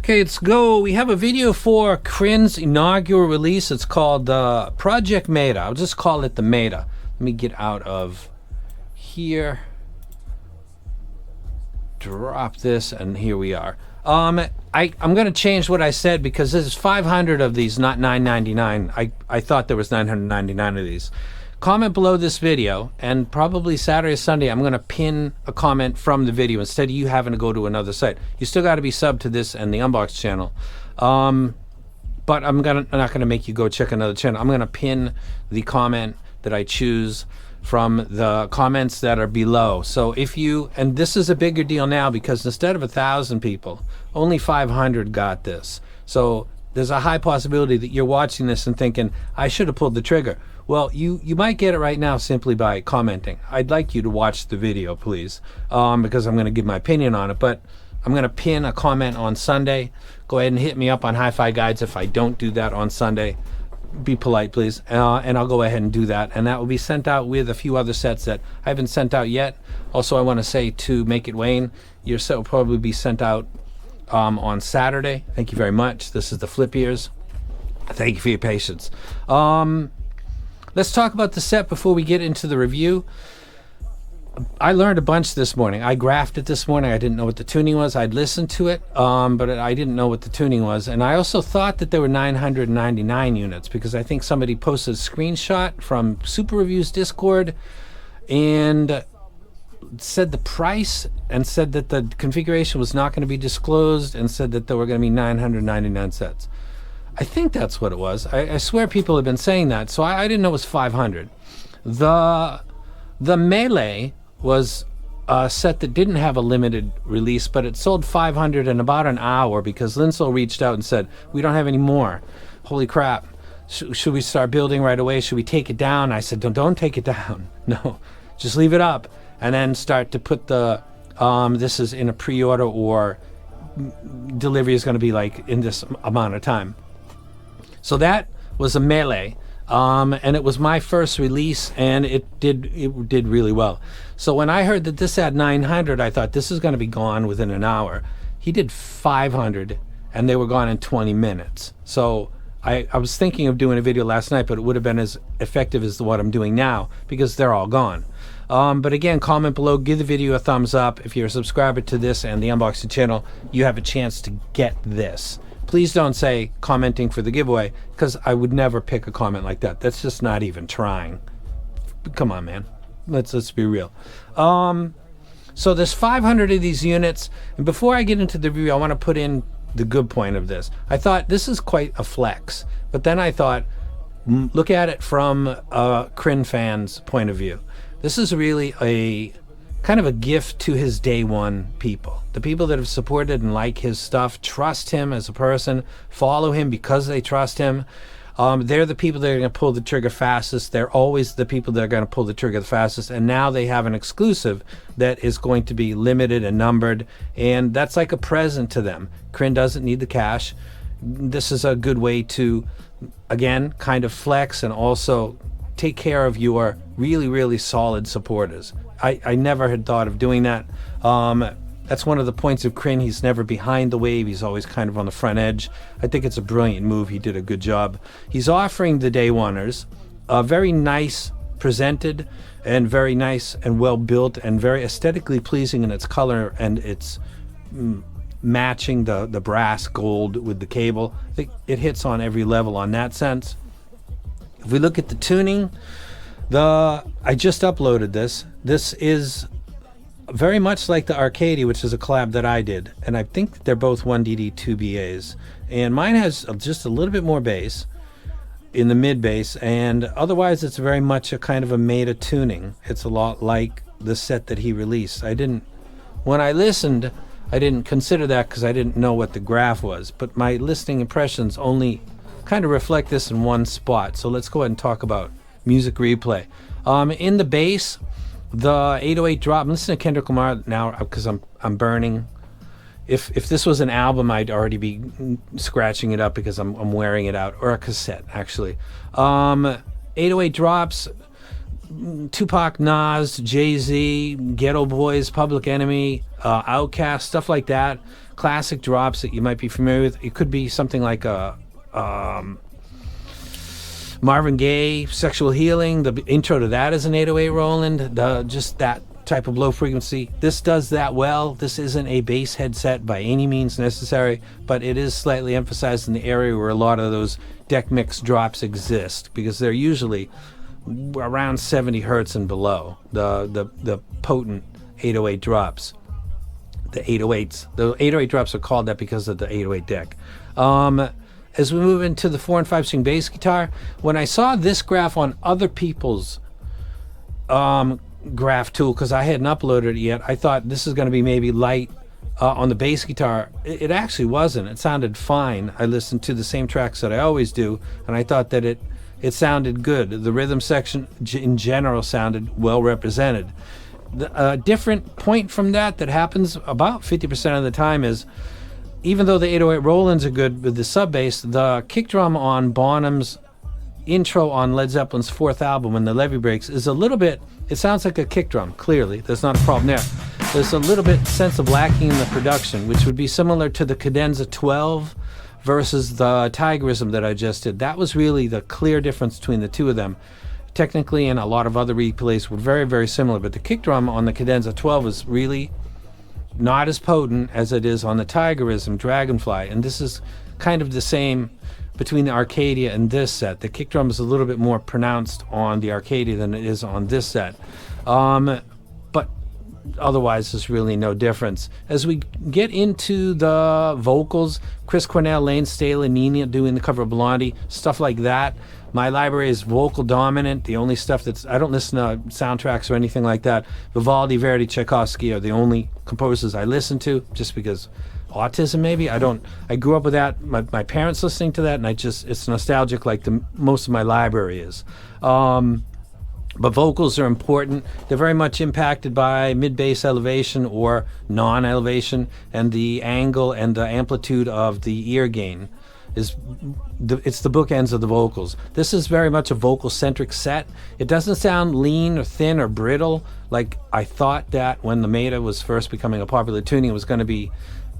Okay, let's go. We have a video for CrinEar's inaugural release. It's called Project Meta. I'll just call it the Meta. Let me get out of here. Drop this, and here we are. I'm going to change what I said because there's 500 of these, not 999. I thought there was 999 of these. Comment below this video, and probably Saturday or Sunday I'm going to pin a comment from the video instead of you having to go to another site. You still got to be subbed to this and the Unbox channel, but I'm not going to make you go check another channel. I'm going to pin the comment that I choose from the comments that are below. So if you, and this is a bigger deal now because instead of 1,000 people, only 500 got this. So there's a high possibility that you're watching this and thinking, I should have pulled the trigger. Well, you might get it right now simply by commenting. I'd like you to watch the video, please, because I'm going to give my opinion on it. But I'm going to pin a comment on Sunday. Go ahead and hit me up on Hi-Fi Guides if I don't do that on Sunday. Be polite, please, and I'll go ahead and do that. And that will be sent out with a few other sets that I haven't sent out yet. Also, I want to say to Make It Wayne, your set will probably be sent out on Saturday. Thank you very much. This is the Flip Ears. Thank you for your patience. Let's talk about the set before we get into the review. I learned a bunch this morning. I graphed it this morning. I didn't know what the tuning was. I'd listened to it, but I didn't know what the tuning was. And I also thought that there were 999 units because I think somebody posted a screenshot from Super Reviews Discord and said the price and said that the configuration was not going to be disclosed and said that there were going to be 999 sets. I think that's what it was. I swear people have been saying that, so I didn't know it was 500. The Melee was a set that didn't have a limited release, but it sold 500 in about an hour because Linsel reached out and said, we don't have any more. Holy crap. Should we start building right away? Should we take it down? I said, don't take it down. No, just leave it up and then start to put the, this is in a pre-order or delivery is going to be like in this amount of time. So that was a Melee, and it was my first release, and it did really well. So when I heard that this had 900, I thought this is going to be gone within an hour. He did 500, and they were gone in 20 minutes. So I was thinking of doing a video last night, but it would have been as effective as what I'm doing now because they're all gone. But again, comment below, give the video a thumbs up. If you're a subscriber to this and the unboxing channel, you have a chance to get this. Please don't say commenting for the giveaway because I would never pick a comment like that. That's just not even trying. Come on, man. Let's be real. So there's 500 of these units, and before I get into the review, I want to put in the good point of this. I thought this is quite a flex, but then I thought, look at it from a CrinEar fan's point of view. This is really a kind of a gift to his day one people. The people that have supported and like his stuff, trust him as a person, follow him because they trust him. They're the people that are going to pull the trigger fastest. They're always the people that are going to pull the trigger the fastest. And now they have an exclusive that is going to be limited and numbered. And that's like a present to them. CrinEar doesn't need the cash. This is a good way to, again, kind of flex and also take care of your really, really solid supporters. I never had thought of doing that. That's one of the points of CrinEar. He's never behind the wave. He's always kind of on the front edge. I think it's a brilliant move. He did a good job. He's offering the day oneers a very nice presented and very nice and well built and very aesthetically pleasing in its color and its matching the brass gold with the cable. I think it hits on every level on that sense. If we look at the tuning, I just uploaded this. This is very much like the Arcady, which is a collab that I did, and I think they're both 1DD 2BAs, and mine has just a little bit more bass in the mid bass, and otherwise it's very much a kind of a Meta tuning. It's a lot like the set that he released. When I listened, I didn't consider that because I didn't know what the graph was, but my listening impressions only kind of reflect this in one spot. So let's go ahead and talk about music replay. In the bass, the 808 drop. I'm listening to Kendrick Lamar now because I'm burning. If this was an album, I'd already be scratching it up because I'm wearing it out, or a cassette actually. 808 drops. Tupac, Nas, Jay-Z, Ghetto Boys, Public Enemy, Outkast, stuff like that. classic drops that you might be familiar with. It could be something like a Marvin Gaye, Sexual Healing. The intro to that is an 808 Roland. Just that type of low frequency. This does that well. This isn't a bass headset by any means necessary, but it is slightly emphasized in the area where a lot of those deck mix drops exist, because they're usually around 70 hertz and below, the potent 808 drops. The 808s. The 808 drops are called that because of the 808 deck. As we move into the 4 and 5 string bass guitar, when I saw this graph on other people's graph tool, because I hadn't uploaded it yet, I thought this is going to be maybe light on the bass guitar. It actually wasn't. It sounded fine. I listened to the same tracks that I always do, and I thought that it sounded good. The rhythm section in general sounded well represented. The different point from that happens about 50% of the time is, even though the 808 Rolands are good with the sub bass, the kick drum on Bonham's intro on Led Zeppelin's 4th album, when the levee breaks, is a little bit, it sounds like a kick drum. Clearly there's not a problem there. There's a little bit sense of lacking in the production, which would be similar to the Cadenza 12 versus the Tigerism that I just did. That was really the clear difference between the two of them. Technically, and a lot of other replays were very, very similar, but the kick drum on the Cadenza 12 is really not as potent as it is on the Tigerism Dragonfly, and this is kind of the same between the Arcadia and this set. The kick drum is a little bit more pronounced on the Arcadia than it is on this set, but otherwise there's really no difference. As we get into the vocals, Chris Cornell, Lane Staley, Nina doing the cover of Blondie, stuff like that. My library is vocal dominant. The only stuff I don't listen to soundtracks or anything like that. Vivaldi, Verdi, Tchaikovsky are the only composers I listen to, just because autism maybe. I grew up with that. My parents listening to that, and it's nostalgic like most of my library is. But vocals are important. They're very much impacted by mid-bass elevation or non-elevation, and the angle and the amplitude of the ear gain. It's the bookends of the vocals. This is very much a vocal-centric set. It doesn't sound lean or thin or brittle like I thought that when the Meta was first becoming a popular tuning. It was going to be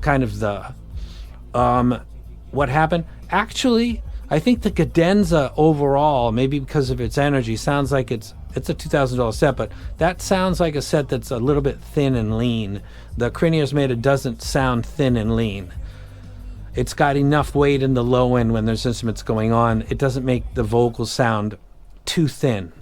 kind of the what happened. Actually, I think the Cadenza overall, maybe because of its energy, sounds like it's a $2,000 set, but that sounds like a set that's a little bit thin and lean. The CrinEar Meta doesn't sound thin and lean. It's got enough weight in the low end when there's instruments going on. It doesn't make the vocals sound too thin.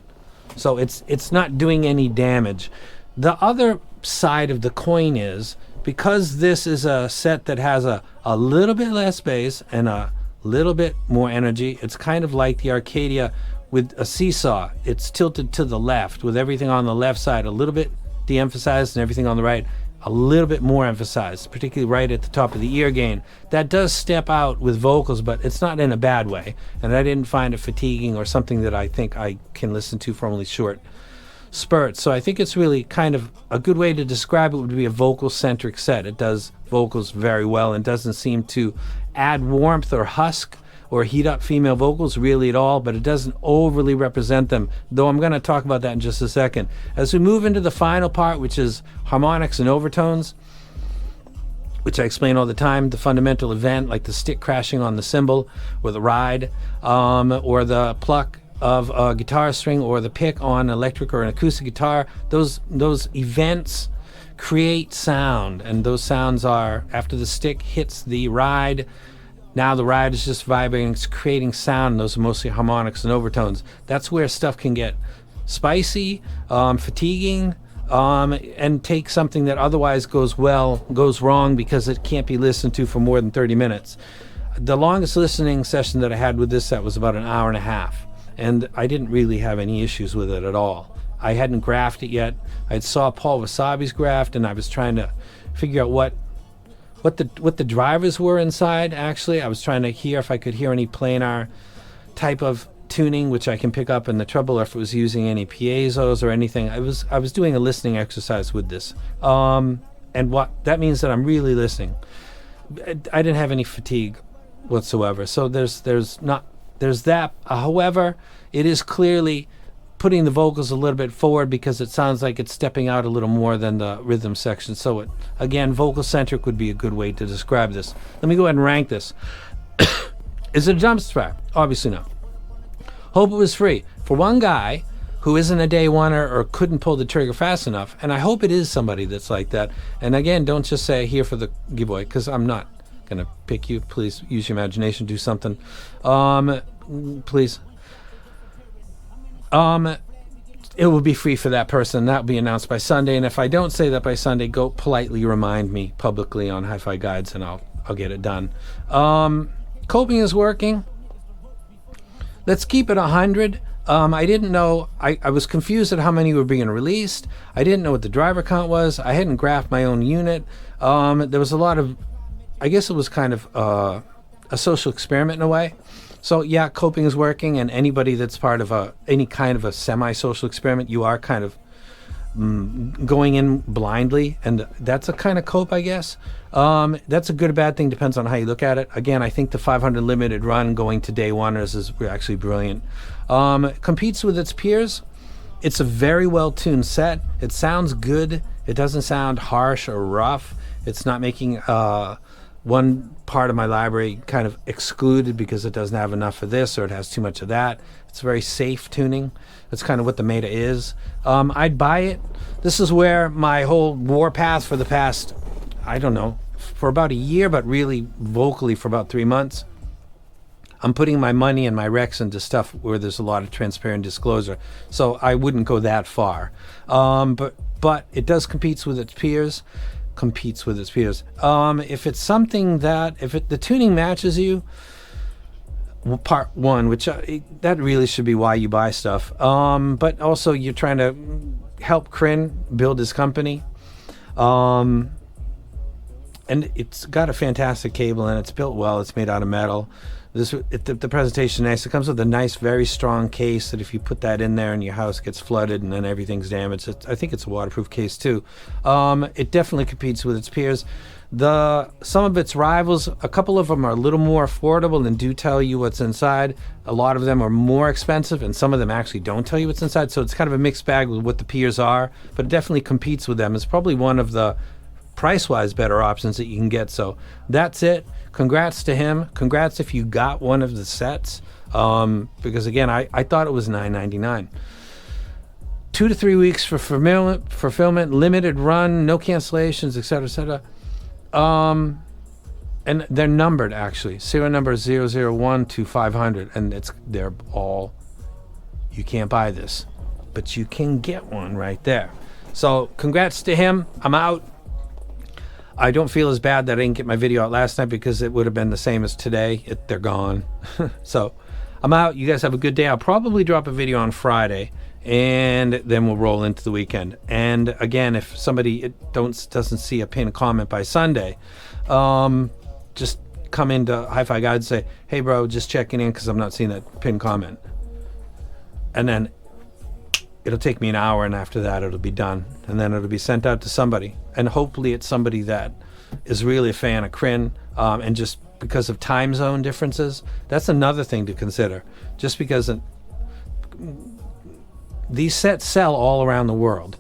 So it's not doing any damage. The other side of the coin is, because this is a set that has a little bit less bass and a little bit more energy, it's kind of like the Arcadia with a seesaw. It's tilted to the left, with everything on the left side a little bit de-emphasized and everything on the right a little bit more emphasized, particularly right at the top of the ear gain. That does step out with vocals, but it's not in a bad way, and I didn't find it fatiguing or something that I think I can listen to for only short spurts. So I think it's really kind of a good way to describe it would be a vocal-centric set. It does vocals very well and doesn't seem to add warmth or husk or heat up female vocals really at all, but it doesn't overly represent them, though I'm going to talk about that in just a second. As we move into the final part, which is harmonics and overtones, which I explain all the time, the fundamental event, like the stick crashing on the cymbal, or the ride, or the pluck of a guitar string, or the pick on electric or an acoustic guitar, those events create sound, and those sounds are, after the stick hits the ride, now the ride is just vibrating, it's creating sound, and those are mostly harmonics and overtones. That's where stuff can get spicy, fatiguing, and take something that otherwise goes wrong because it can't be listened to for more than 30 minutes. The longest listening session that I had with this set was about an hour and a half, and I didn't really have any issues with it at all. I hadn't graphed it yet. I saw Paul Wasabi's graphed, and I was trying to figure out what the drivers were inside. Actually, I was trying to hear if I could hear any planar type of tuning, which I can pick up in the treble, or if it was using any piezos or anything. I was doing a listening exercise with this, and what that means that I'm really listening. I didn't have any fatigue whatsoever. So there's that. However, it is clearly putting the vocals a little bit forward because it sounds like it's stepping out a little more than the rhythm section. So it, again, vocal centric would be a good way to describe this. Let me go ahead and rank this. Is it a dumpster fire? Obviously not. Hope it was free. For one guy who isn't a day oneer or couldn't pull the trigger fast enough, and I hope it is somebody that's like that. And again, don't just say here for the giveaway, because I'm not gonna pick you. Please use your imagination, do something. Please. It will be free for that person. That will be announced by Sunday. And if I don't say that by Sunday, go politely remind me publicly on Hi-Fi Guides, and I'll get it done. Coping is working. Let's keep it 100. I didn't know. I was confused at how many were being released. I didn't know what the driver count was. I hadn't graphed my own unit. There was a lot of, I guess it was kind of a social experiment in a way. So yeah, coping is working, and anybody that's part of any kind of a semi-social experiment, you are kind of going in blindly, and that's a kind of cope, I guess. That's a good or bad thing, depends on how you look at it. Again, I think the 500 limited run going to day oneers is actually brilliant. Competes with its peers. It's a very well-tuned set. It sounds good. It doesn't sound harsh or rough. It's not making one part of my library kind of excluded because it doesn't have enough of this or it has too much of that. It's very safe tuning. That's kind of what the Meta is. I'd buy it. This is where my whole warpath for the past, I don't know, for about a year, but really vocally for about 3 months. I'm putting my money and my recs into stuff where there's a lot of transparent disclosure. So I wouldn't go that far. But it does competes with its peers. If it's something that, the tuning matches you, well, part one, which that really should be why you buy stuff. But also you're trying to help Crin build his company. And it's got a fantastic cable, and it's built well. It's made out of metal. The presentation nice. It comes with a nice, very strong case that if you put that in there and your house gets flooded and then everything's damaged, I think it's a waterproof case too. It definitely competes with its peers. Some of its rivals, a couple of them are a little more affordable and do tell you what's inside. A lot of them are more expensive, and some of them actually don't tell you what's inside. So it's kind of a mixed bag with what the peers are, but it definitely competes with them. It's probably one of the price-wise better options that you can get. So that's it. Congrats to him. Congrats if you got one of the sets, because again, I thought it was $9.99. 2 to 3 weeks for fulfillment, limited run, no cancellations, etc., etc. And they're numbered actually. Serial number 001 to 500, and they're all. You can't buy this, but you can get one right there. So congrats to him. I'm out. I don't feel as bad that I didn't get my video out last night because it would have been the same as today. They're gone. So I'm out. You guys have a good day. I'll probably drop a video on Friday, and then we'll roll into the weekend. And again, if somebody doesn't see a pinned comment by Sunday, just come into Hi-Fi Guide and say, hey bro, just checking in because I'm not seeing that pinned comment. And then it'll take me an hour, and after that it'll be done, and then it'll be sent out to somebody, and hopefully it's somebody that is really a fan of Crin, and just because of time zone differences, that's another thing to consider. Just because these sets sell all around the world,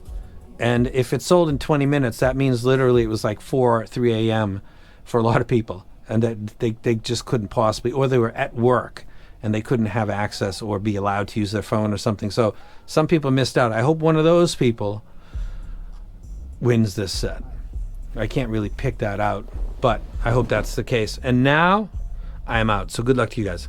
and if it's sold in 20 minutes, that means literally it was like 4 or 3 a.m. for a lot of people, and that they just couldn't possibly, or they were at work and they couldn't have access or be allowed to use their phone or something. So some people missed out. I hope one of those people wins this set. I can't really pick that out, but I hope that's the case. And now I am out. So good luck to you guys.